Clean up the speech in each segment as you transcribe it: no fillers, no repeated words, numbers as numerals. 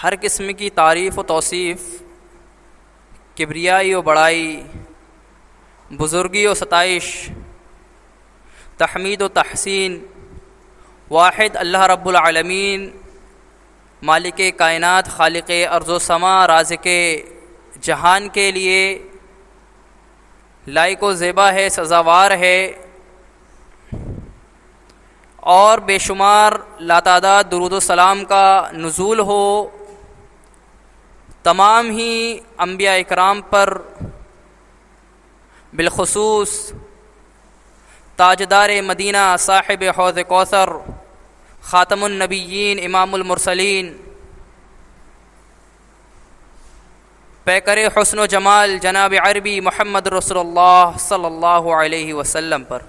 ہر قسم کی تعریف و توصیف، کبریائی و بڑائی، بزرگی و ستائش، تحمید و تحسین واحد اللہ رب العالمین، مالک کائنات، خالق ارض و سما، رازق جہان کے لیے لائق و زیبا ہے، سزاوار ہے، اور بے شمار لاتعداد درود و سلام کا نزول ہو تمام ہی انبیاء اکرام پر، بالخصوص تاجدار مدینہ، صاحب حوض کوثر، خاتم النبیین، امام المرسلین، پیکر حسن و جمال جناب عربی محمد رسول اللہ صلی اللہ علیہ وسلم پر۔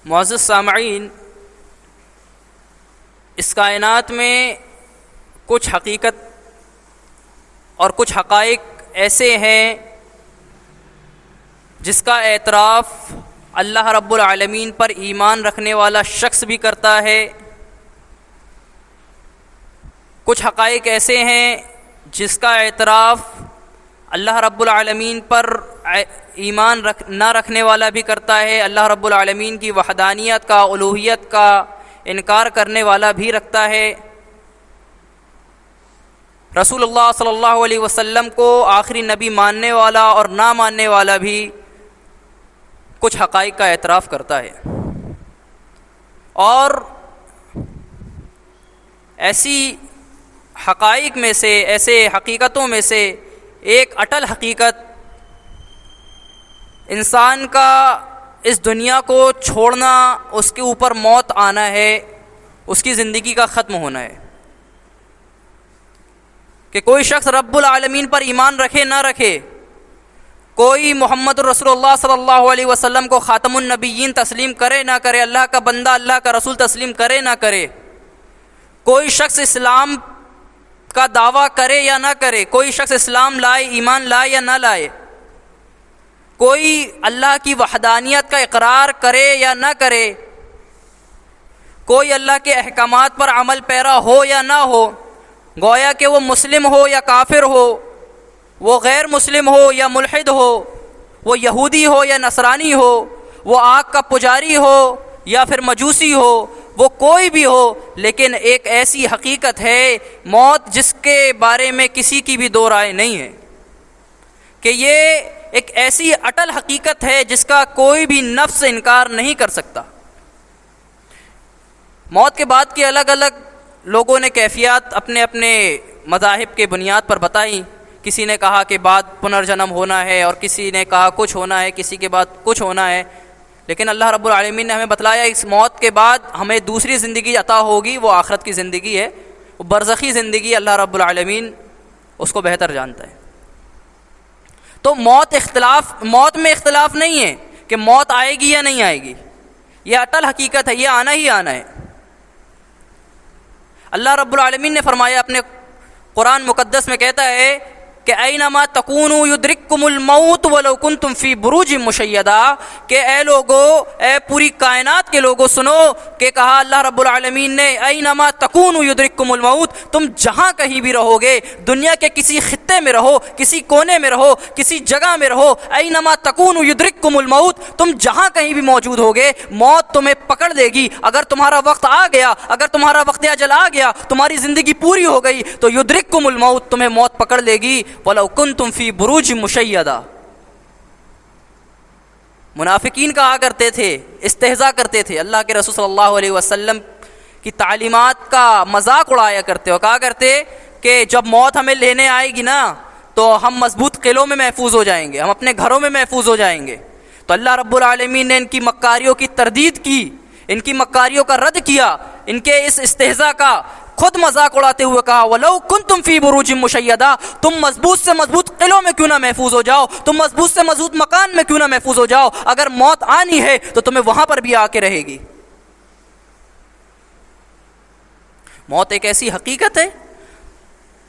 معزز سامعین، اس کائنات میں کچھ حقیقت اور کچھ حقائق ایسے ہیں جس کا اعتراف اللہ رب العالمین پر ایمان رکھنے والا شخص بھی کرتا ہے، کچھ حقائق ایسے ہیں جس کا اعتراف اللہ رب العالمین پر ایمان نہ رکھنے والا بھی کرتا ہے، اللہ رب العالمین کی وحدانیت کا، الوہیت کا انکار کرنے والا بھی رکھتا ہے۔ رسول اللہ صلی اللہ علیہ وسلم کو آخری نبی ماننے والا اور نہ ماننے والا بھی کچھ حقائق کا اعتراف کرتا ہے، اور ایسی حقائق میں سے، ایسے حقیقتوں میں سے ایک اٹل حقیقت انسان کا اس دنیا کو چھوڑنا، اس کے اوپر موت آنا ہے، اس کی زندگی کا ختم ہونا ہے۔ کہ کوئی شخص رب العالمین پر ایمان رکھے نہ رکھے، کوئی محمد رسول اللہ صلی اللہ علیہ وسلم کو خاتم النبیین تسلیم کرے نہ کرے، اللہ کا بندہ، اللہ کا رسول تسلیم کرے نہ کرے، کوئی شخص اسلام کا دعویٰ کرے یا نہ کرے، کوئی شخص اسلام لائے، ایمان لائے یا نہ لائے، کوئی اللہ کی وحدانیت کا اقرار کرے یا نہ کرے، کوئی اللہ کے احکامات پر عمل پیرا ہو یا نہ ہو، گویا کہ وہ مسلم ہو یا کافر ہو، وہ غیر مسلم ہو یا ملحد ہو، وہ یہودی ہو یا نصرانی ہو، وہ آگ کا پجاری ہو یا پھر مجوسی ہو، وہ کوئی بھی ہو، لیکن ایک ایسی حقیقت ہے موت جس کے بارے میں کسی کی بھی دو رائے نہیں ہے، کہ یہ ایک ایسی اٹل حقیقت ہے جس کا کوئی بھی نفس انکار نہیں کر سکتا۔ موت کے بعد کی الگ الگ لوگوں نے کیفیات اپنے اپنے مذاہب کے بنیاد پر بتائی، کسی نے کہا کہ بعد پنرجنم ہونا ہے، اور کسی نے کہا کچھ ہونا ہے، کسی کے بعد کچھ ہونا ہے، لیکن اللہ رب العالمین نے ہمیں بتلایا اس موت کے بعد ہمیں دوسری زندگی عطا ہوگی، وہ آخرت کی زندگی ہے، وہ برزخی زندگی، اللہ رب العالمین اس کو بہتر جانتا ہے۔ تو موت میں اختلاف نہیں ہے کہ موت آئے گی یا نہیں آئے گی، یہ اٹل حقیقت ہے، یہ آنا ہی آنا ہے۔ اللہ رب العالمین نے فرمایا اپنے قرآن مقدس میں، کہتا ہے کہ اینما تکونوا یدرککم الموت ولو کنتم فی بروج مشیدہ، کہ اے لوگو، اے پوری کائنات کے لوگو سنو، کہ کہا اللہ رب العالمین نے اینما تکونوا یدرککم الموت، تم جہاں کہیں بھی رہو گے، دنیا کے کسی خطے میں رہو، کسی کونے میں رہو، کسی جگہ میں رہو، اینما تکونوا یدرککم الموت، تم جہاں کہیں بھی موجود ہوگے، موت تمہیں پکڑ دے گی۔ اگر تمہارا وقت آ گیا، اگر تمہارا وقت اجل آ گیا، تمہاری زندگی پوری ہو گئی، تو یدرککم الموت، تمہیں موت پکڑ لے گی، وَلَوْ كُنْتُمْ فِي بُرُوجٍ مُشَيَّدَةٍ۔ منافقین کہا کرتے تھے، استہزاء کرتے تھے، اللہ کے رسول صلی اللہ علیہ وسلم کی تعلیمات کا مذاق اڑایا کرتے، اور کہا کرتے کہ جب موت ہمیں لینے آئے گی نا تو ہم مضبوط قلعوں میں محفوظ ہو جائیں گے، ہم اپنے گھروں میں محفوظ ہو جائیں گے۔ تو اللہ رب العالمین نے ان کی مکاریوں کی تردید کی، ان کی مکاریوں کا رد کیا، ان کے اس استہزاء کا خود مذاق اڑاتے ہوئے کہا وَلَوْ كُنْتُمْ فِي بُرُوجٍ مُشَيَّدَةٍ، تم مضبوط سے مضبوط قلعوں میں کیوں نہ محفوظ ہو جاؤ، تم مضبوط سے مضبوط مکان میں کیوں نہ محفوظ ہو جاؤ، اگر موت آنی ہے تو تمہیں وہاں پر بھی آ کے رہے گی۔ موت ایک ایسی حقیقت ہے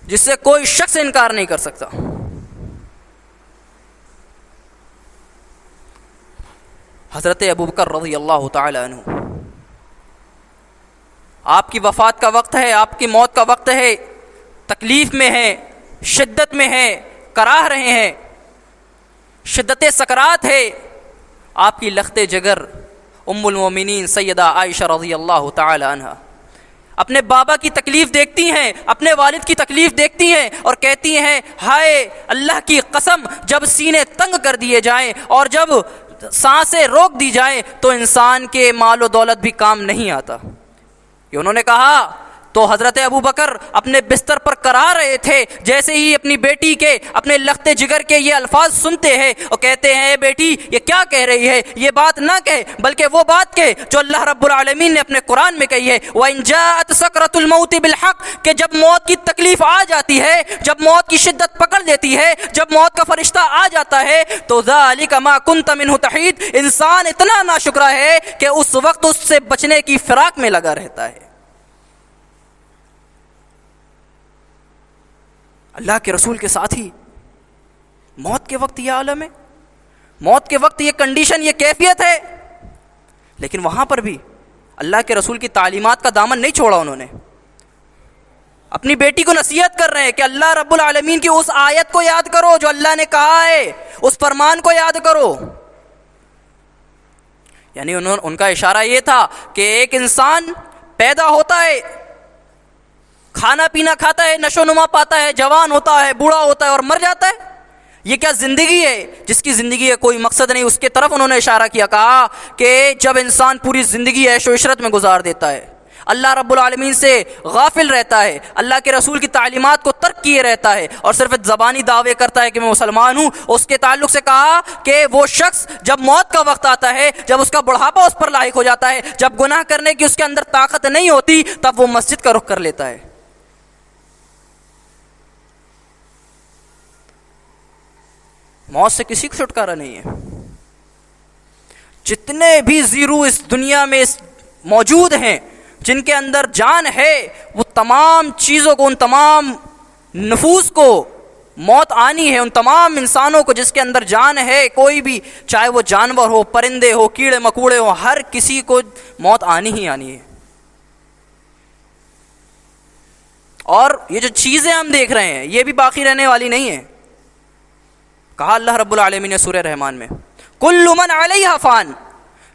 جس سے کوئی شخص انکار نہیں کر سکتا۔ حضرت ابوبکر رضی اللہ تعالی عنہ آپ کی وفات کا وقت ہے، آپ کی موت کا وقت ہے، تکلیف میں ہے، شدت میں ہے، کراہ رہے ہیں، شدت سکرات ہے، آپ کی لخت جگر ام المومنین سیدہ عائشہ رضی اللہ تعالی عنہ اپنے بابا کی تکلیف دیکھتی ہیں، اپنے والد کی تکلیف دیکھتی ہیں اور کہتی ہیں ہائے اللہ کی قسم، جب سینے تنگ کر دیے جائیں اور جب سانسیں روک دی جائیں تو انسان کے مال و دولت بھی کام نہیں آتا۔ یہ انہوں نے کہا تو حضرت ابو بکر اپنے بستر پر کرا رہے تھے، جیسے ہی اپنی بیٹی کے، اپنے لخت جگر کے یہ الفاظ سنتے ہیں اور کہتے ہیں بیٹی یہ کیا کہہ رہی ہے، یہ بات نہ کہے بلکہ وہ بات کہے جو اللہ رب العالمین نے اپنے قرآن میں کہی ہے، وَإِن جَاءَتْ سَكْرَةُ الْمَوْتِ بِالْحَقِّ، کہ جب موت کی تکلیف آ جاتی ہے، جب موت کی شدت پکڑ لیتی ہے، جب موت کا فرشتہ آ جاتا ہے تو ذَلِكَ مَا كُنْتَ مِنْهُ تَحِيدُ، انسان اتنا ناشکرا ہے کہ اس وقت اس سے بچنے کی فراق میں لگا رہتا ہے۔ اللہ کے رسول کے ساتھی موت کے وقت یہ عالم ہے، موت کے وقت یہ کنڈیشن، یہ کیفیت ہے، لیکن وہاں پر بھی اللہ کے رسول کی تعلیمات کا دامن نہیں چھوڑا۔ انہوں نے اپنی بیٹی کو نصیحت کر رہے ہیں کہ اللہ رب العالمین کی اس آیت کو یاد کرو جو اللہ نے کہا ہے، اس فرمان کو یاد کرو۔ یعنی ان کا اشارہ یہ تھا کہ ایک انسان پیدا ہوتا ہے، کھانا پینا کھاتا ہے، نشو و نما پاتا ہے، جوان ہوتا ہے، بوڑھا ہوتا ہے اور مر جاتا ہے۔ یہ کیا زندگی ہے جس کی زندگی کا کوئی مقصد نہیں؟ اس کے طرف انہوں نے اشارہ کیا، کہا کہ جب انسان پوری زندگی عیش و عشرت میں گزار دیتا ہے، اللہ رب العالمین سے غافل رہتا ہے، اللہ کے رسول کی تعلیمات کو ترک کیے رہتا ہے اور صرف زبانی دعوے کرتا ہے کہ میں مسلمان ہوں، اس کے تعلق سے کہا کہ وہ شخص جب موت کا وقت آتا ہے، جب اس کا بڑھاپا اس پر لاحق ہو جاتا ہے، جب گناہ کرنے کی اس کے اندر طاقت نہیں ہوتی، تب وہ مسجد کا رخ کر لیتا ہے۔ موت سے کسی کو چھٹکارا نہیں ہے۔ جتنے بھی زیرو اس دنیا میں موجود ہیں، جن کے اندر جان ہے، وہ تمام چیزوں کو، ان تمام نفوس کو موت آنی ہے، ان تمام انسانوں کو جس کے اندر جان ہے، کوئی بھی، چاہے وہ جانور ہو، پرندے ہو، کیڑے مکوڑے ہو، ہر کسی کو موت آنی ہی آنی ہے۔ اور یہ جو چیزیں ہم دیکھ رہے ہیں یہ بھی باقی رہنے والی نہیں ہیں۔ کہا اللہ رب العالمین نے سورہ رحمان میں کل من علیہ فان،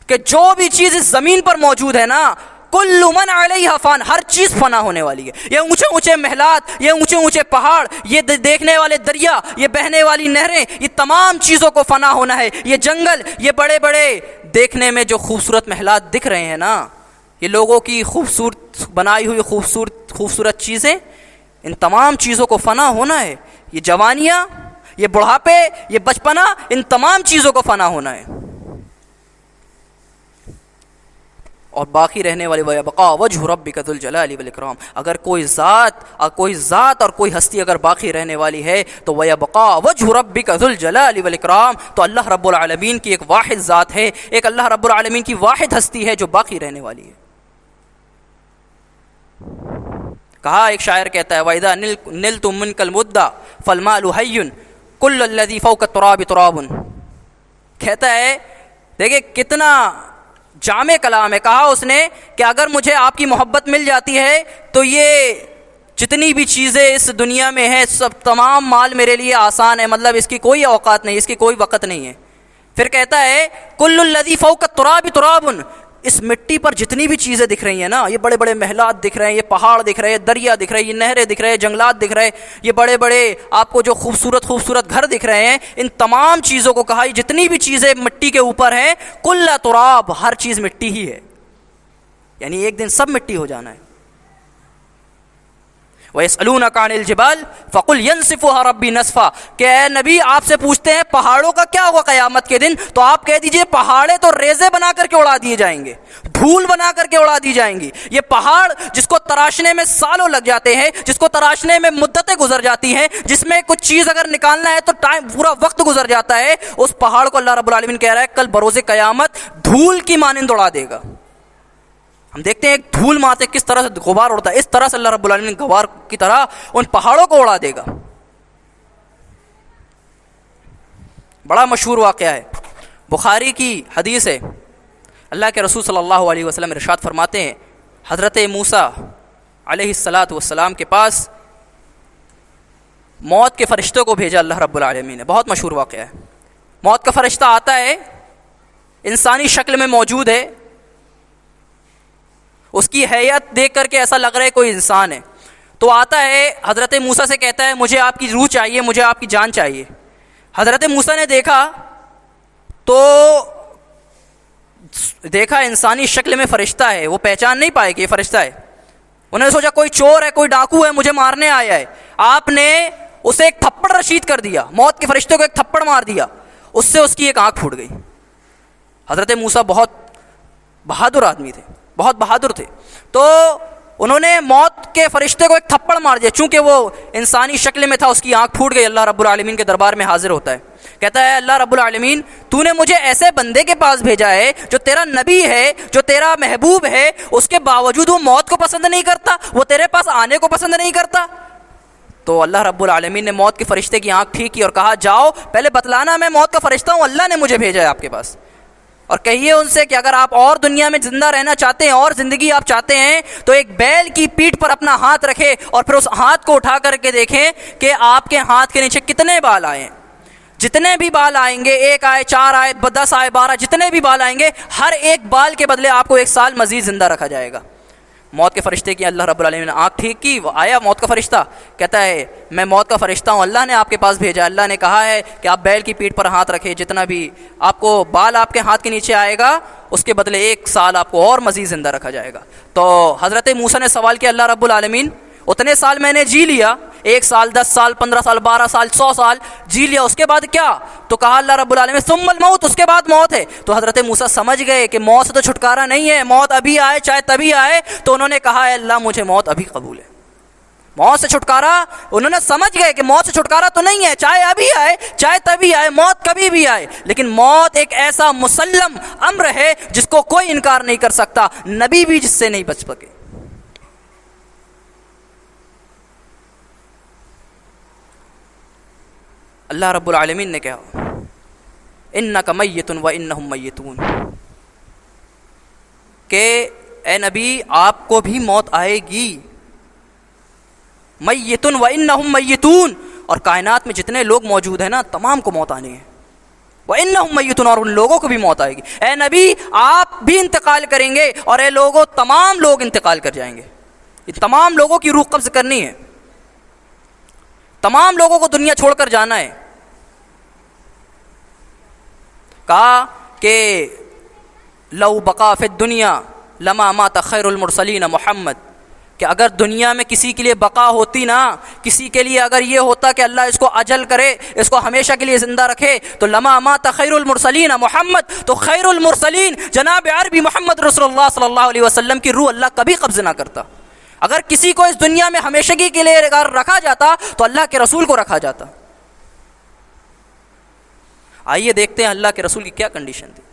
کہ جو بھی چیز اس زمین پر موجود ہے نا، کل من علیہ فان، ہر چیز فنا ہونے والی ہے۔ یہ اونچے اونچے محلات، یہ اونچے اونچے پہاڑ، یہ دیکھنے والے دریا، یہ بہنے والی نہریں، یہ تمام چیزوں کو فنا ہونا ہے۔ یہ جنگل، یہ بڑے بڑے دیکھنے میں جو خوبصورت محلات دکھ رہے ہیں نا، یہ لوگوں کی خوبصورت بنائی ہوئی خوبصورت چیزیں، ان تمام چیزوں کو فنا ہونا ہے۔ یہ جوانیاں، یہ بڑھاپے، یہ بچپنا، ان تمام چیزوں کو فنا ہونا ہے۔ اور باقی رہنے والے وَيَبْقَى وَجْهُ رَبِّكَ ذُو الْجَلَالِ وَالْإِكْرَامِ، اگر کوئی ذات اور کوئی ہستی اگر باقی رہنے والی ہے تو وَيَبْقَى وَجْهُ رَبِّكَ ذُو الْجَلَالِ وَالْإِكْرَامِ، تو اللہ رب العالمین کی ایک واحد ذات ہے، ایک اللہ رب العالمین کی واحد ہستی ہے جو باقی رہنے والی ہے۔ کہا ایک شاعر کہتا ہے وَإِذَا نِلْتُ مِنْكَ الْمُدَّ فَالْمَالُ حَيٌّ کل الذی فوق التراب تراب، کہتا ہے دیکھیں کتنا جامع کلام ہے۔ کہا اس نے کہ اگر مجھے آپ کی محبت مل جاتی ہے تو یہ جتنی بھی چیزیں اس دنیا میں ہیں، سب تمام مال میرے لیے آسان ہے، مطلب اس کی کوئی اوقات نہیں، اس کی کوئی وقت نہیں ہے۔ پھر کہتا ہے کل الذی فوق التراب تراب، اس مٹی پر جتنی بھی چیزیں دکھ رہی ہیں نا، یہ بڑے بڑے محلات دکھ رہے ہیں، یہ پہاڑ دکھ رہے ہیں، دریا دکھ رہے ہیں، یہ نہریں دکھ رہے ہیں، جنگلات دکھ رہے ہیں، یہ بڑے بڑے آپ کو جو خوبصورت گھر دکھ رہے ہیں، ان تمام چیزوں کو کہا جتنی بھی چیزیں مٹی کے اوپر ہیں، کل تراب، ہر چیز مٹی ہی ہے، یعنی ایک دن سب مٹی ہو جانا ہے۔ وَيَسْأَلُونَكَ عَنِ الْجِبَالِ فَقُلْ يَنْسِفُهَا رَبِّي نَسْفًا، کہ اے نبی آپ سے پوچھتے ہیں پہاڑوں کا کیا ہوگا قیامت کے دن، تو آپ کہہ دیجئے پہاڑیں تو ریزے بنا کر کے اڑا دیے جائیں گے، دھول بنا کر کے اڑا دی جائیں گی۔ یہ پہاڑ جس کو تراشنے میں سالوں لگ جاتے ہیں، جس کو تراشنے میں مدتیں گزر جاتی ہیں، جس میں کچھ چیز اگر نکالنا ہے تو پورا وقت گزر جاتا ہے، اس پہاڑ کو اللہ رب العالمین کہہ رہا ہے کل بروز قیامت دھول کی مانند اڑا دے گا۔ ہم دیکھتے ہیں ایک دھول مارتے کس طرح سے غبار اڑتا ہے، اس طرح سے اللہ رب العالمین غبار کی طرح ان پہاڑوں کو اڑا دے گا۔ بڑا مشہور واقعہ ہے، بخاری کی حدیث ہے، اللہ کے رسول صلی اللہ علیہ وسلم ارشاد فرماتے ہیں حضرت موسیٰ علیہ الصلاۃ والسلام کے پاس موت کے فرشتوں کو بھیجا اللہ رب العالمین نے. بہت مشہور واقعہ ہے. موت کا فرشتہ آتا ہے, انسانی شکل میں موجود ہے, اس کی حیت دیکھ کر کے ایسا لگ رہا ہے کوئی انسان ہے. تو آتا ہے, حضرت موسیٰ سے کہتا ہے مجھے آپ کی روح چاہیے, مجھے آپ کی جان چاہیے. حضرت موسیٰ نے دیکھا انسانی شکل میں فرشتہ ہے, وہ پہچان نہیں پائے کہ یہ فرشتہ ہے. انہوں نے سوچا کوئی چور ہے, کوئی ڈاکو ہے, مجھے مارنے آیا ہے. آپ نے اسے ایک تھپڑ رشید کر دیا, موت کے فرشتے کو ایک تھپڑ مار دیا, اس سے اس کی ایک آنکھ پھوٹ گئی. حضرت موسیٰ بہت بہادر آدمی تھے, بہت بہادر تھے. تو انہوں نے موت کے فرشتے کو ایک تھپڑ مار دیا, چونکہ وہ انسانی شکل میں تھا, اس کی آنکھ پھوٹ گئی. اللہ رب العالمین کے دربار میں حاضر ہوتا ہے, کہتا ہے اللہ رب العالمین تو نے مجھے ایسے بندے کے پاس بھیجا ہے جو تیرا نبی ہے, جو تیرا محبوب ہے, اس کے باوجود وہ موت کو پسند نہیں کرتا, وہ تیرے پاس آنے کو پسند نہیں کرتا. تو اللہ رب العالمین نے موت کے فرشتے کی آنکھ ٹھیک کی اور کہا جاؤ پہلے بتلانا میں موت کا فرشتہ ہوں, اللہ نے مجھے بھیجا ہے آپ کے پاس, اور کہیے ان سے کہ اگر آپ اور دنیا میں زندہ رہنا چاہتے ہیں, اور زندگی آپ چاہتے ہیں, تو ایک بیل کی پیٹھ پر اپنا ہاتھ رکھے اور پھر اس ہاتھ کو اٹھا کر کے دیکھیں کہ آپ کے ہاتھ کے نیچے کتنے بال آئے ہیں. جتنے بھی بال آئیں گے, 1 آئے, 4 آئے, 10 آئے, 12, جتنے بھی بال آئیں گے, ہر ایک بال کے بدلے آپ کو 1 سال مزید زندہ رکھا جائے گا. موت کے فرشتے کی اللہ رب العالمین نے آنکھ ٹھیک کی. وہ آیا موت کا فرشتہ, کہتا ہے میں موت کا فرشتہ ہوں, اللہ نے آپ کے پاس بھیجا. اللہ نے کہا ہے کہ آپ بیل کی پیٹھ پر ہاتھ رکھے, جتنا بھی آپ کو بال آپ کے ہاتھ کے نیچے آئے گا اس کے بدلے 1 سال آپ کو اور مزید زندہ رکھا جائے گا. تو حضرت موسیٰ نے سوال کیا اللہ رب العالمین اتنے سال میں نے جی لیا, 1 سال, 10 سال, 15 سال, 12 سال, 100 سال جی لیا, اس کے بعد کیا؟ تو کہا اللہ رب العالمین ثم الموت, اس کے بعد موت ہے. تو حضرت موسیٰ سمجھ گئے کہ موت سے تو چھٹکارا نہیں ہے, موت ابھی آئے چاہے تبھی آئے. تو انہوں نے کہا ہے اللہ مجھے موت ابھی قبول ہے. موت سے چھٹکارا, انہوں نے سمجھ گئے کہ موت سے چھٹکارا تو نہیں ہے, چاہے ابھی آئے چاہے تبھی آئے, موت کبھی بھی آئے, لیکن موت ایک ایسا مسلم امر ہے جس کو کوئی انکار نہیں کر سکتا, نبی بھی جس سے نہیں بچ سکے. اللہ رب العالمین نے کہا انک میت و انہم میتون, کہ اے نبی آپ کو بھی موت آئے گی. میت و انہم میتون, اور کائنات میں جتنے لوگ موجود ہیں نا تمام کو موت آنی ہے. وانہم میتون, اور ان لوگوں کو بھی موت آئے گی. اے نبی آپ بھی انتقال کریں گے, اور اے لوگوں تمام لوگ انتقال کر جائیں گے. یہ تمام لوگوں کی روح قبض کرنی ہے, تمام لوگوں کو دنیا چھوڑ کر جانا ہے. کہا کہ لو بقا فی الدنیا لما مات خیر المرسلین محمد, کہ اگر دنیا میں کسی کے لیے بقا ہوتی نا, کسی کے لیے اگر یہ ہوتا کہ اللہ اس کو اجل کرے, اس کو ہمیشہ کے لیے زندہ رکھے, تو لما مات خیر المرسلین محمد, تو خیر المرسلین جناب عربی محمد رسول اللہ صلی اللہ علیہ وسلم کی روح اللہ کبھی قبض نہ کرتا. اگر کسی کو اس دنیا میں ہمیشگی کے لیے رکھا جاتا تو اللہ کے رسول کو رکھا جاتا. آئیے دیکھتے ہیں اللہ کے رسول کی کیا کنڈیشن تھی.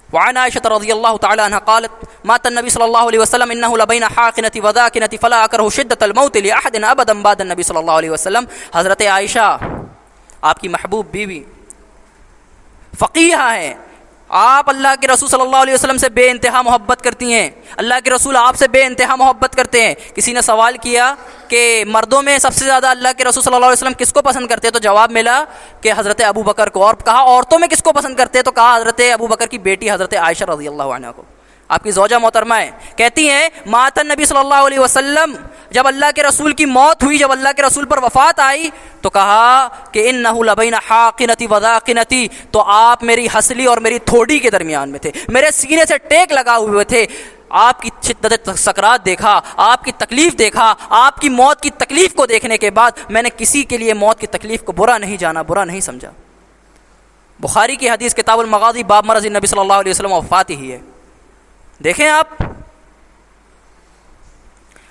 وعن عائشة رضی اللہ تعالی عنہ قالت مات النبی صلی اللہ علیہ وسلم انه لبین حاقنة وذاکنة فلا اکرہ شدة الموت لأحد ابدا بعد النبی صلی اللہ علیہ وسلم. حضرت عائشہ آپ کی محبوب بیوی فقیہ ہیں, آپ اللہ کے رسول صلی اللہ علیہ وسلم سے بے انتہا محبت کرتی ہیں, اللہ کے رسول آپ سے بے انتہا محبت کرتے ہیں. کسی نے سوال کیا کہ مردوں میں سب سے زیادہ اللہ کے رسول صلی اللہ علیہ وسلم کس کو پسند کرتے ہیں, تو جواب ملا کہ حضرت ابو بکر کو. اور کہا عورتوں میں کس کو پسند کرتے ہیں, تو کہا حضرت ابو بکر کی بیٹی حضرت عائشہ رضی اللہ عنہ کو. آپ کی زوجہ محترمہ ہے, کہتی ہیں مات النبی صلی اللہ علیہ وسلم, جب اللہ کے رسول کی موت ہوئی, جب اللہ کے رسول پر وفات آئی, تو کہا کہ انہ لبین حاقنتی وذاقنتی, تو آپ میری ہسلی اور میری تھوڑی کے درمیان میں تھے, میرے سینے سے ٹیک لگا ہوئے تھے. آپ کی شدت سکرات دیکھا, آپ کی تکلیف دیکھا, آپ کی موت کی تکلیف کو دیکھنے کے بعد میں نے کسی کے لیے موت کی تکلیف کو برا نہیں جانا, برا نہیں سمجھا. بخاری کی حدیث کتاب المغازی باب مرض النبی صلی اللہ علیہ وسلم وفات ہی ہے. دیکھیں آپ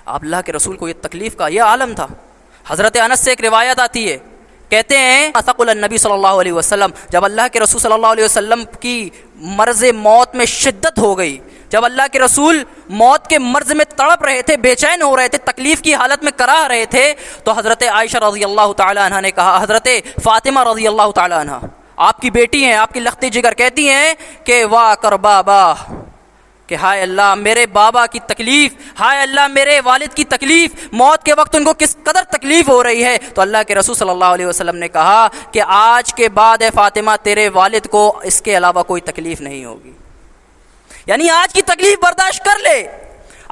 اللہ کے رسول کو یہ تکلیف کا یہ عالم تھا. حضرت انس سے ایک روایت آتی ہے, کہتے ہیں ثقل النبی صلی اللہ علیہ وسلم, جب اللہ کے رسول صلی اللہ علیہ وسلم کی مرض موت میں شدت ہو گئی, جب اللہ کے رسول موت کے مرض میں تڑپ رہے تھے, بے چین ہو رہے تھے, تکلیف کی حالت میں کراہ رہے تھے, تو حضرت عائشہ رضی اللہ تعالی عنہ نے کہا, حضرت فاطمہ رضی اللہ تعالی عنہ آپ کی بیٹی ہیں, آپ کی لخت جگر, کہتی ہیں کہ واہ کربابا, کہ ہائے اللہ میرے بابا کی تکلیف، ہائے اللہ میرے والد کی تکلیف، موت کے وقت ان کو کس قدر تکلیف ہو رہی ہے، تو اللہ کے رسول صلی اللہ علیہ وسلم نے کہا کہ آج کے بعد اے فاطمہ تیرے والد کو اس کے علاوہ کوئی تکلیف نہیں ہوگی. یعنی آج کی تکلیف برداشت کر لے،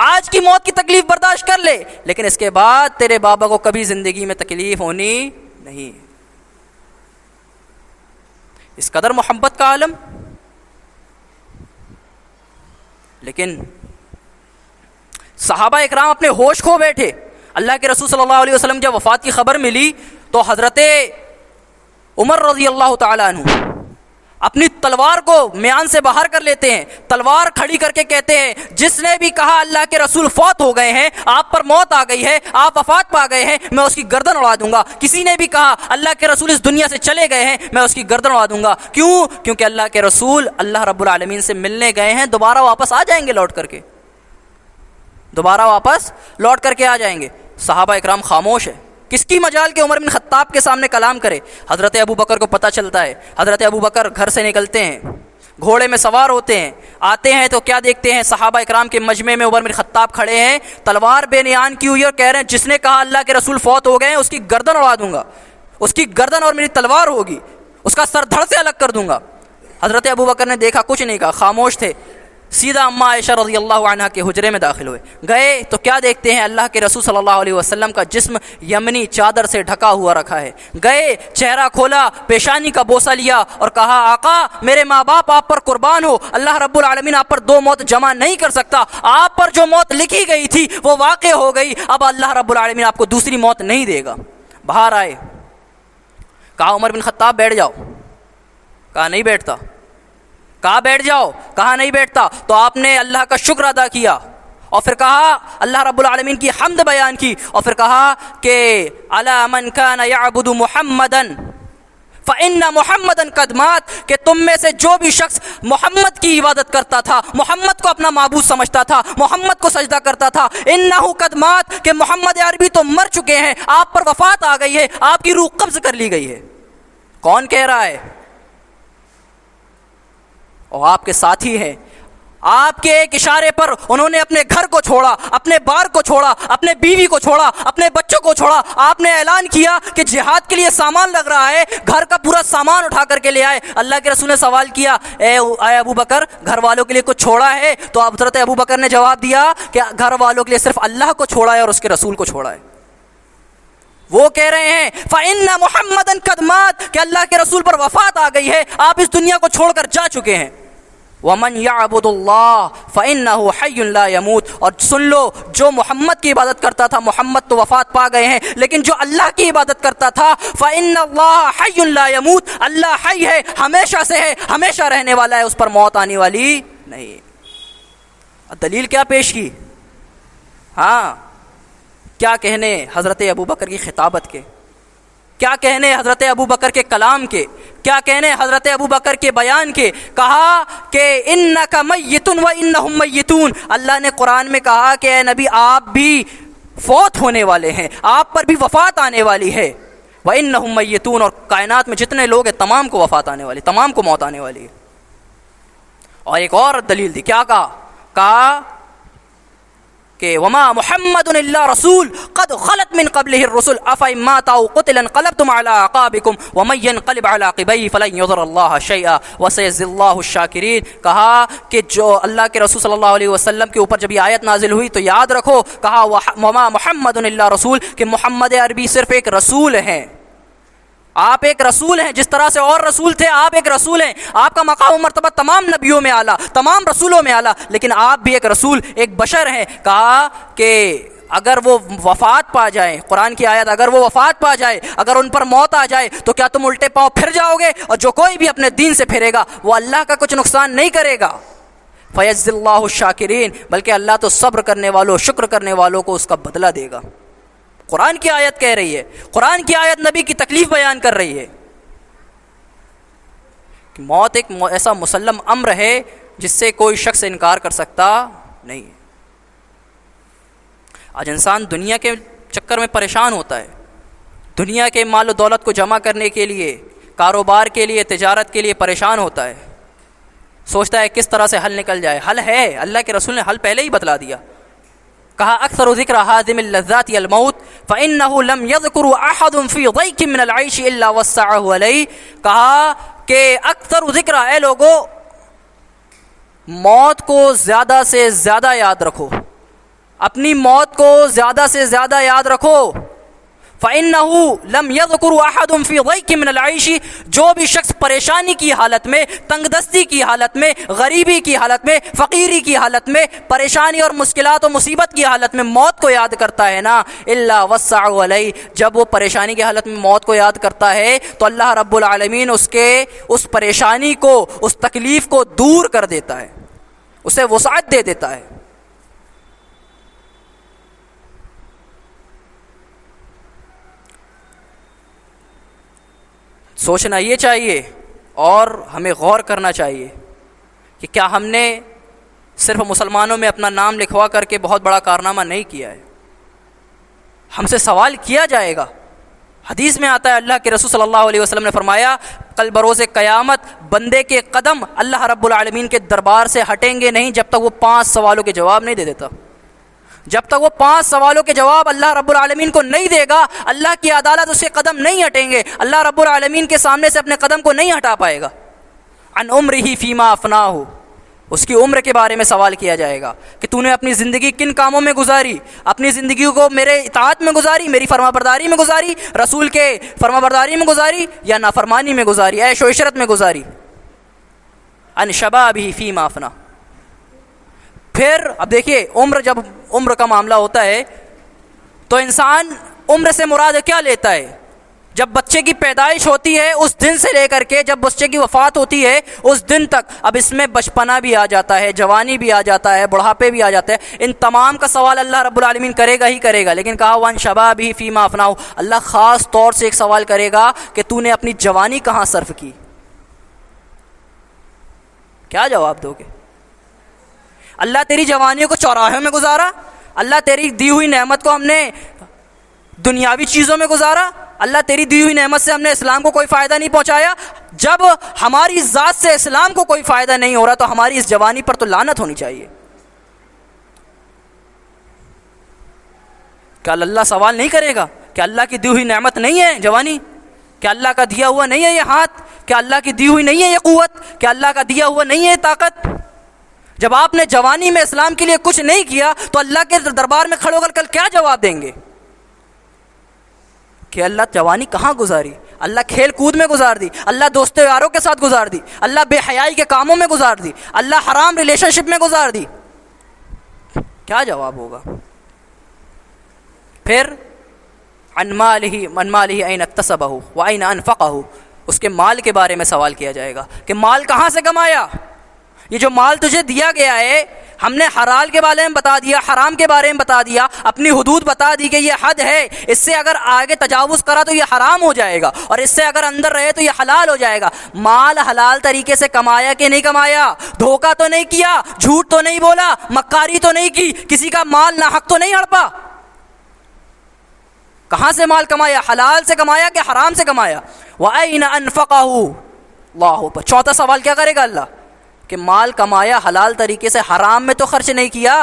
آج کی موت کی تکلیف برداشت کر لے، لیکن اس کے بعد تیرے بابا کو کبھی زندگی میں تکلیف ہونی نہیں. اس قدر محبت کا عالم. لیکن صحابہ اکرام اپنے ہوش کھو بیٹھے. اللہ کے رسول صلی اللہ علیہ وسلم جب وفات کی خبر ملی تو حضرت عمر رضی اللہ تعالیٰ عنہ اپنی تلوار کو میان سے باہر کر لیتے ہیں، تلوار کھڑی کر کے کہتے ہیں جس نے بھی کہا اللہ کے رسول فوت ہو گئے ہیں، آپ پر موت آ گئی ہے، آپ وفات پا گئے ہیں، میں اس کی گردن اڑا دوں گا. کسی نے بھی کہا اللہ کے رسول اس دنیا سے چلے گئے ہیں، میں اس کی گردن اڑا دوں گا. کیوں؟ کیونکہ اللہ کے رسول اللہ رب العالمین سے ملنے گئے ہیں، دوبارہ واپس آ جائیں گے، لوٹ کر کے دوبارہ واپس لوٹ کر کے آ جائیں گے. صحابہ اکرام خاموش ہے. کس کی مجال کے عمر بن خطاب کے سامنے کلام کرے؟ حضرت ابو بکر کو پتہ چلتا ہے. حضرت ابو بکر گھر سے نکلتے ہیں، گھوڑے میں سوار ہوتے ہیں، آتے ہیں تو کیا دیکھتے ہیں؟ صحابہ اکرام کے مجمع میں عمر بن خطاب کھڑے ہیں، تلوار بے نیان کی ہوئی اور کہہ رہے ہیں جس نے کہا اللہ کے رسول فوت ہو گئے ہیں اس کی گردن اڑا دوں گا، اس کی گردن اور میری تلوار ہوگی، اس کا سر دھڑ سے الگ کر دوں گا. حضرت ابو بکر نے دیکھا، کچھ نہیں کہا، خاموش تھے. سیدھا اماں عائشہ رضی اللہ عنہا کے حجرے میں داخل ہوئے. گئے تو کیا دیکھتے ہیں؟ اللہ کے رسول صلی اللہ علیہ وسلم کا جسم یمنی چادر سے ڈھکا ہوا رکھا ہے. گئے، چہرہ کھولا، پیشانی کا بوسہ لیا اور کہا آقا میرے ماں باپ آپ پر قربان ہو، اللہ رب العالمین آپ پر دو موت جمع نہیں کر سکتا، آپ پر جو موت لکھی گئی تھی وہ واقع ہو گئی، اب اللہ رب العالمین آپ کو دوسری موت نہیں دے گا. باہر آئے، کہا عمر بن خطاب بیٹھ جاؤ، کہا نہیں بیٹھتا. کہا بیٹھ جاؤ، کہا نہیں بیٹھتا. تو آپ نے اللہ کا شکر ادا کیا اور پھر کہا اللہ رب العالمین کی حمد بیان کی اور پھر کہا کہ الا من کان یعبد محمدا فإن محمدا قد مات، کہ تم میں سے جو بھی شخص محمد کی عبادت کرتا تھا، محمد کو اپنا معبود سمجھتا تھا، محمد کو سجدہ کرتا تھا، انہ قد مات، کہ محمد عربی تو مر چکے ہیں، آپ پر وفات آ گئی ہے، آپ کی روح قبض کر لی گئی ہے. کون کہہ رہا ہے؟ اور آپ کے ساتھی ہیں. آپ کے ایک اشارے پر انہوں نے اپنے گھر کو چھوڑا، اپنے بار کو چھوڑا، اپنے بیوی کو چھوڑا، اپنے بچوں کو چھوڑا. آپ نے اعلان کیا کہ جہاد کے لیے سامان لگ رہا ہے، گھر کا پورا سامان اٹھا کر کے لے آئے. اللہ کے رسول نے سوال کیا اے ابو بکر گھر والوں کے لیے کچھ چھوڑا ہے؟ تو حضرت ابو بکر نے جواب دیا کہ گھر والوں کے لیے صرف اللہ کو چھوڑا ہے اور اس کے رسول کو چھوڑا ہے. وہ کہہ رہے ہیں فَإِنَّ مُحَمَّدًا قَدْ مَاتَ، کہ اللہ کے رسول پر وفات آ گئی ہے، آپ اس دنیا کو چھوڑ کر جا چکے ہیں. وَمَنْ يَعْبُدُ اللَّهَ فَإِنَّهُ حَيٌّ لَا يَمُوتُ، اور سن لو جو محمد کی عبادت کرتا تھا، محمد تو وفات پا گئے ہیں، لیکن جو اللہ کی عبادت کرتا تھا فَإِنَّ اللَّهَ حَيٌّ لَا يَمُوتُ، اللہ حی ہے، ہمیشہ سے ہے، ہمیشہ رہنے والا ہے، اس پر موت آنے والی نہیں. دلیل کیا پیش کی؟ ہاں کیا کہنے حضرت ابو بکر کی خطابت کے، کیا کہنے حضرت ابو بکر کے کلام کے، کیا کہنے حضرت ابو بکر کے بیان کے. کہا کہ انک میت و انہم میتون، اللہ نے قرآن میں کہا کہ اے نبی آپ بھی فوت ہونے والے ہیں، آپ پر بھی وفات آنے والی ہے. وانہم میتون، اور کائنات میں جتنے لوگ ہیں تمام کو وفات آنے والی، تمام کو موت آنے والی ہے. اور ایک اور دلیل دی، کیا کہا کہ وما محمد الا رسول قد خلت من قبله الرسل افإن مات او قتل انقلبتم على اعقابكم ومن ينقلب على عقبيه فلن يضر الله شيئا وسيجزي الله الشاكرين. کہا کہ جو اللہ کے رسول صلی اللہ علیہ وسلم کے اوپر جب یہ آیت نازل ہوئی تو یاد رکھو، کہا وما محمد الا رسول، کہ محمد عربی صرف ایک رسول ہیں، آپ ایک رسول ہیں، جس طرح سے اور رسول تھے آپ ایک رسول ہیں. آپ کا مقام و مرتبہ تمام نبیوں میں اعلیٰ، تمام رسولوں میں اعلیٰ، لیکن آپ بھی ایک رسول، ایک بشر ہیں. کہا کہ اگر وہ وفات پا جائیں، قرآن کی آیت، اگر وہ وفات پا جائے، اگر ان پر موت آ جائے تو کیا تم الٹے پاؤں پھر جاؤ گے؟ اور جو کوئی بھی اپنے دین سے پھرے گا وہ اللہ کا کچھ نقصان نہیں کرے گا. فَيَجْزِي اللَّهُ الشَّاكِرِينَ، بلکہ اللہ تو صبر کرنے والوں، شکر کرنے والوں کو اس کا بدلہ دے گا. قرآن کی آیت کہہ رہی ہے، قرآن کی آیت نبی کی تکلیف بیان کر رہی ہے کہ موت ایک ایسا مسلم امر ہے جس سے کوئی شخص انکار کر سکتا نہیں. آج انسان دنیا کے چکر میں پریشان ہوتا ہے، دنیا کے مال و دولت کو جمع کرنے کے لیے، کاروبار کے لیے، تجارت کے لیے پریشان ہوتا ہے. سوچتا ہے کس طرح سے حل نکل جائے. حل ہے, اللہ کے رسول نے حل پہلے ہی بتلا دیا. کہا اکثر ذکر حازم اللذات الموت فإنه لم يذكر احد في ضيق من العيش الا وسعه عليه. کہا کہ اکثر ذکر, اے لوگو موت کو زیادہ سے زیادہ یاد رکھو, اپنی موت کو زیادہ سے زیادہ یاد رکھو. فإنه لم يذكر احد في ضيق من العيش, جو بھی شخص پریشانی کی حالت میں, تنگ دستی کی حالت میں, غریبی کی حالت میں, فقیری کی حالت میں, پریشانی اور مشکلات و مصیبت کی حالت میں موت کو یاد کرتا ہے نا, الا وسعه علیہ, جب وہ پریشانی کی حالت میں موت کو یاد کرتا ہے تو اللہ رب العالمین اس پریشانی کو, اس تکلیف کو دور کر دیتا ہے, اسے وسعت دے دیتا ہے. سوچنا یہ چاہیے اور ہمیں غور کرنا چاہیے کہ کیا ہم نے صرف مسلمانوں میں اپنا نام لکھوا کر کے بہت بڑا کارنامہ نہیں کیا ہے. ہم سے سوال کیا جائے گا. حدیث میں آتا ہے, اللہ کے رسول صلی اللہ علیہ وسلم نے فرمایا, کل بروز قیامت بندے کے قدم اللہ رب العالمین کے دربار سے ہٹیں گے نہیں جب تک وہ 5 سوالوں کے جواب نہیں دے دیتا. جب تک وہ 5 سوالوں کے جواب اللہ رب العالمین کو نہیں دے گا, اللہ کی عدالت اس کے قدم نہیں ہٹیں گے, اللہ رب العالمین کے سامنے سے اپنے قدم کو نہیں ہٹا پائے گا. عن عمرہ فیما افناہ, اس کی عمر کے بارے میں سوال کیا جائے گا کہ تو نے اپنی زندگی کن کاموں میں گزاری, اپنی زندگی کو میرے اطاعت میں گزاری, میری فرما برداری میں گزاری, رسول کے فرما برداری میں گزاری, یا نافرمانی میں گزاری, عیش و عشرت میں گزاری. عن شبابہ فیما افناہ. پھر اب دیکھیے, جب عمر کا معاملہ ہوتا ہے تو انسان عمر سے مراد کیا لیتا ہے؟ جب بچے کی پیدائش ہوتی ہے اس دن سے لے کر کے جب بچے کی وفات ہوتی ہے اس دن تک. اب اس میں بچپنا بھی آ جاتا ہے, جوانی بھی آ جاتا ہے, بڑھاپے بھی آ جاتے ہیں. ان تمام کا سوال اللہ رب العالمین کرے گا ہی کرے گا. لیکن کہا وان شبابہ فیما افناہ, اللہ خاص طور سے ایک سوال کرے گا کہ تو نے اپنی جوانی کہاں صرف کی. کیا جواب دو گے؟ اللہ تیری جوانی کو چوراہوں میں گزارا, اللہ تیری دی ہوئی نعمت کو ہم نے دنیاوی چیزوں میں گزارا, اللہ تیری دی ہوئی نعمت سے ہم نے اسلام کو کوئی فائدہ نہیں پہنچایا. جب ہماری ذات سے اسلام کو کوئی فائدہ نہیں ہو رہا تو ہماری اس جوانی پر تو لعنت ہونی چاہیے. کیا اللہ سوال نہیں کرے گا کہ اللہ کی دی ہوئی نعمت نہیں ہے جوانی؟ کیا اللہ کا دیا ہوا نہیں ہے یہ ہاتھ؟ کیا اللہ کی دی ہوئی نہیں ہے یہ قوت؟ کیا اللہ کا دیا ہوا نہیں ہے یہ طاقت؟ جب آپ نے جوانی میں اسلام کے لیے کچھ نہیں کیا تو اللہ کے دربار میں کھڑے ہو کر کل کیا جواب دیں گے کہ اللہ جوانی کہاں گزاری؟ اللہ کھیل کود میں گزار دی, اللہ دوست یاروں کے ساتھ گزار دی, اللہ بے حیائی کے کاموں میں گزار دی, اللہ حرام ریلیشن شپ میں گزار دی. کیا جواب ہوگا؟ پھر عن مالہ این اکتسبہ وین انفقہ, اس کے مال کے بارے میں سوال کیا جائے گا کہ مال کہاں سے کمایا. یہ جو مال تجھے دیا گیا ہے, ہم نے حلال کے بارے میں بتا دیا, حرام کے بارے میں بتا دیا, اپنی حدود بتا دی کہ یہ حد ہے, اس سے اگر آگے تجاوز کرا تو یہ حرام ہو جائے گا, اور اس سے اگر اندر رہے تو یہ حلال ہو جائے گا. مال حلال طریقے سے کمایا کہ نہیں کمایا؟ دھوکہ تو نہیں کیا, جھوٹ تو نہیں بولا, مکاری تو نہیں کی, کسی کا مال ناحق تو نہیں ہڑپا. کہاں سے مال کمایا؟ حلال سے کمایا کہ حرام سے کمایا؟ وَأَيْنَ أَنفَقَهُ, اللہ پر. چوتھا سوال کیا کرے گا اللہ کہ مال کمایا حلال طریقے سے, حرام میں تو خرچ نہیں کیا,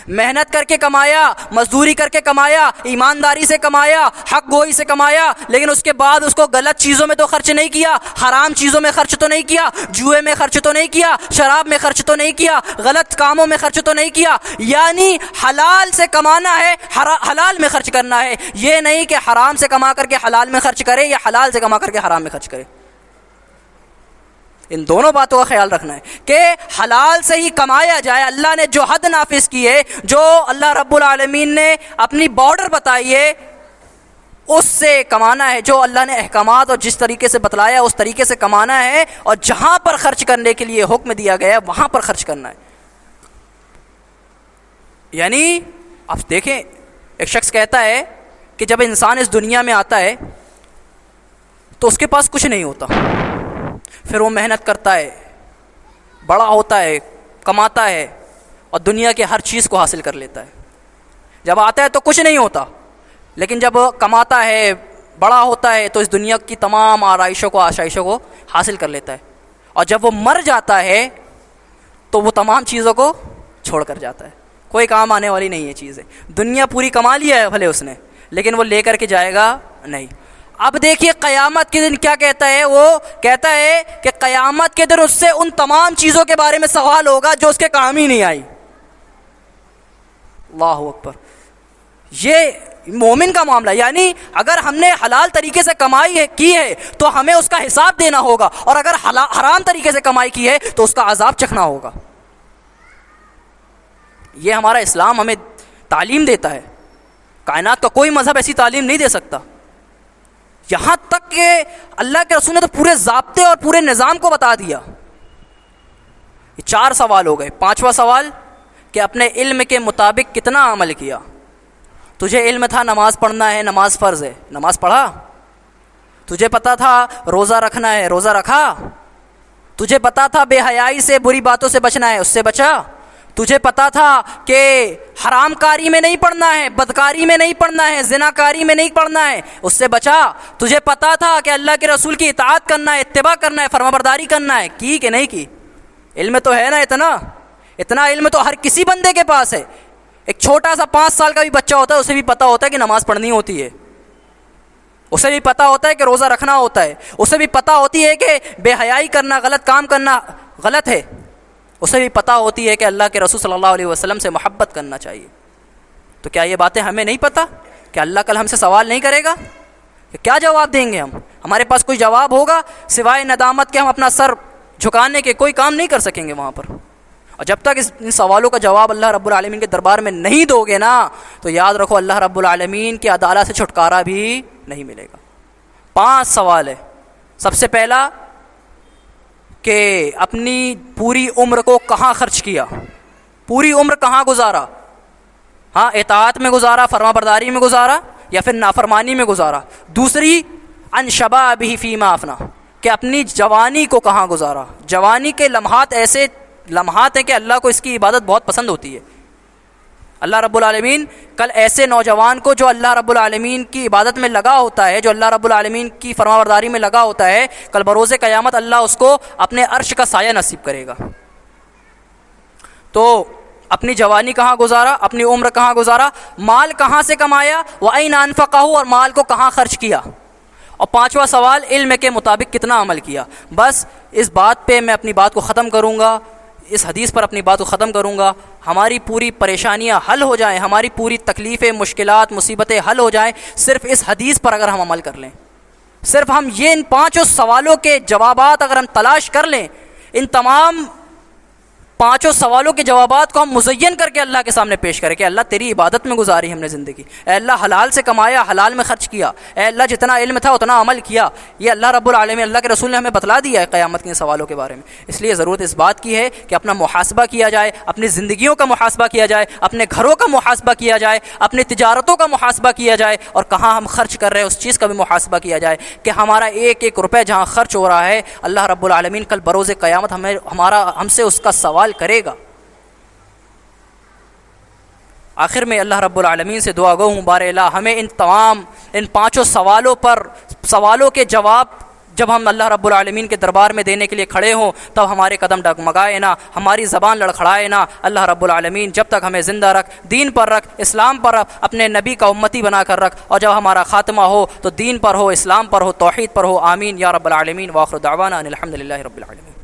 محنت کر کے کمایا, مزدوری کر کے کمایا, ایمانداری سے کمایا, حق گوئی سے کمایا, لیکن اس کے بعد اس کو غلط چیزوں میں تو خرچ نہیں کیا, حرام چیزوں میں خرچ تو نہیں کیا, جوئے میں خرچ تو نہیں کیا, شراب میں خرچ تو نہیں کیا, غلط کاموں میں خرچ تو نہیں کیا. یعنی حلال سے کمانا ہے, حلال میں خرچ کرنا ہے. یہ نہیں کہ حرام سے کما کر کے حلال میں خرچ کرے یا حلال سے کما کر کے حرام میں خرچ کرے. ان دونوں باتوں کا خیال رکھنا ہے کہ حلال سے ہی کمایا جائے. اللہ نے جو حد نافذ کی ہے, جو اللہ رب العالمین نے اپنی بارڈر بتائی ہے, اس سے کمانا ہے. جو اللہ نے احکامات اور جس طریقے سے بتلایا اس طریقے سے کمانا ہے, اور جہاں پر خرچ کرنے کے لیے حکم دیا گیا ہے وہاں پر خرچ کرنا ہے. یعنی آپ دیکھیں, ایک شخص کہتا ہے کہ جب انسان اس دنیا میں آتا ہے تو اس کے پاس کچھ نہیں ہوتا, پھر وہ محنت کرتا ہے, بڑا ہوتا ہے, کماتا ہے, اور دنیا کے ہر چیز کو حاصل کر لیتا ہے. جب آتا ہے تو کچھ نہیں ہوتا, لیکن جب کماتا ہے, بڑا ہوتا ہے, تو اس دنیا کی تمام آرائشوں کو, آشائشوں کو حاصل کر لیتا ہے. اور جب وہ مر جاتا ہے تو وہ تمام چیزوں کو چھوڑ کر جاتا ہے. کوئی کام آنے والی نہیں ہے چیزیں. دنیا پوری کما لیا ہے بھلے اس نے, لیکن وہ لے کر کے جائے گا نہیں. اب دیکھیے قیامت کے دن کیا کہتا ہے, وہ کہتا ہے کہ قیامت کے دن اس سے ان تمام چیزوں کے بارے میں سوال ہوگا جو اس کے کام ہی نہیں آئی. اللہ اکبر. یہ مومن کا معاملہ, یعنی اگر ہم نے حلال طریقے سے کمائی کی ہے تو ہمیں اس کا حساب دینا ہوگا, اور اگر حرام طریقے سے کمائی کی ہے تو اس کا عذاب چکھنا ہوگا. یہ ہمارا اسلام ہمیں تعلیم دیتا ہے. کائنات کا کوئی مذہب ایسی تعلیم نہیں دے سکتا. یہاں تک کہ اللہ کے رسول نے تو پورے ضابطے اور پورے نظام کو بتا دیا. یہ 4 سوال ہو گئے. 5واں سوال کہ اپنے علم کے مطابق کتنا عمل کیا. تجھے علم تھا نماز پڑھنا ہے, نماز فرض ہے, نماز پڑھا. تجھے پتا تھا روزہ رکھنا ہے, روزہ رکھا. تجھے پتا تھا بے حیائی سے, بری باتوں سے بچنا ہے, اس سے بچا. تجھے پتا تھا کہ حرام کاری میں نہیں پڑھنا ہے, بدکاری میں نہیں پڑھنا ہے, زنا کاری میں نہیں پڑھنا ہے, اس سے بچا. تجھے پتا تھا کہ اللہ کے رسول کی اطاعت کرنا ہے, اتباع کرنا ہے, فرمانبرداری کرنا ہے, کی کہ نہیں کی. علم تو ہے نا, اتنا علم تو ہر کسی بندے کے پاس ہے. ایک چھوٹا سا 5 سال کا بھی بچہ ہوتا ہے, اسے بھی پتا ہوتا ہے کہ نماز پڑھنی ہوتی ہے, اسے بھی پتا ہوتا ہے کہ روزہ رکھنا ہوتا ہے, اسے بھی پتا ہوتی ہے کہ بے حیائی کرنا, غلط کام کرنا غلط ہے, اسے بھی پتا ہوتی ہے کہ اللہ کے رسول صلی اللہ علیہ وسلم سے محبت کرنا چاہیے. تو کیا یہ باتیں ہمیں نہیں پتا کہ اللہ کل ہم سے سوال نہیں کرے گا؟ کہ کیا جواب دیں گے ہم؟ ہمارے پاس کوئی جواب ہوگا سوائے ندامت کے؟ ہم اپنا سر جھکانے کے کوئی کام نہیں کر سکیں گے وہاں پر. اور جب تک ان سوالوں کا جواب اللہ رب العالمین کے دربار میں نہیں دو گے نا, تو یاد رکھو اللہ رب العالمین کی عدالت سے چھٹکارا بھی نہیں ملے گا. 5 سوال ہے. سب سے پہلا کہ اپنی پوری عمر کو کہاں خرچ کیا, پوری عمر کہاں گزارا. ہاں, اطاعت میں گزارا, فرمانبرداری میں گزارا, یا پھر نافرمانی میں گزارا. دوسری ان شبابہ فیما افنا, کہ اپنی جوانی کو کہاں گزارا. جوانی کے لمحات ایسے لمحات ہیں کہ اللہ کو اس کی عبادت بہت پسند ہوتی ہے. اللہ رب العالمین کل ایسے نوجوان کو جو اللہ رب العالمین کی عبادت میں لگا ہوتا ہے, جو اللہ رب العالمین کی فرمانبرداری میں لگا ہوتا ہے, کل بروز قیامت اللہ اس کو اپنے عرش کا سایہ نصیب کرے گا. تو اپنی جوانی کہاں گزارا, اپنی عمر کہاں گزارا, مال کہاں سے کمایا, وَأَيْنَ أَنفَقَهُ, اور مال کو کہاں خرچ کیا. اور 5واں سوال علم کے مطابق کتنا عمل کیا. بس اس بات پہ میں اپنی بات کو ختم کروں گا, اس حدیث پر اپنی بات کو ختم کروں گا. ہماری پوری پریشانیاں حل ہو جائیں, ہماری پوری تکلیفیں, مشکلات, مصیبتیں حل ہو جائیں صرف اس حدیث پر اگر ہم عمل کر لیں. صرف ہم یہ ان 5 سوالوں کے جوابات اگر ہم تلاش کر لیں, ان تمام 5 سوالوں کے جوابات کو ہم مزین کر کے اللہ کے سامنے پیش کریں کہ اللہ تیری عبادت میں گزاری ہم نے زندگی, اے اللہ حلال سے کمایا, حلال میں خرچ کیا, اے اللہ جتنا علم تھا اتنا عمل کیا. یہ اللہ رب العالمین, اللہ کے رسول نے ہمیں بتلا دیا ہے قیامت کے سوالوں کے بارے میں. اس لیے ضرورت اس بات کی ہے کہ اپنا محاسبہ کیا جائے, اپنی زندگیوں کا محاسبہ کیا جائے, اپنے گھروں کا محاسبہ کیا جائے, اپنی تجارتوں کا محاسبہ کیا جائے, اور کہاں ہم خرچ کر رہے ہیں اس چیز کا بھی محاسبہ کیا جائے کہ ہمارا ایک ایک روپے جہاں خرچ ہو رہا ہے اللہ رب العالمین کل بروز قیامت ہم سے اس کا سوال کرے گا. آخر میں اللہ رب العالمین سے دعا گو ہوں بار الہ ہمیں ان 5 سوالوں کے جواب جب ہم اللہ رب العالمین کے دربار میں دینے کے لیے کھڑے ہوں تب ہمارے قدم ڈگمگائے نہ, ہماری زبان لڑکھڑائے نہ. اللہ رب العالمین جب تک ہمیں زندہ رکھ, دین پر رکھ, اسلام پر رکھ, اپنے نبی کا امتی بنا کر رکھ, اور جب ہمارا خاتمہ ہو تو دین پر ہو, اسلام پر ہو, توحید پر ہو. آمین یا رب العالمین. وآخر دعوانا ان الحمد للہ رب العالمین.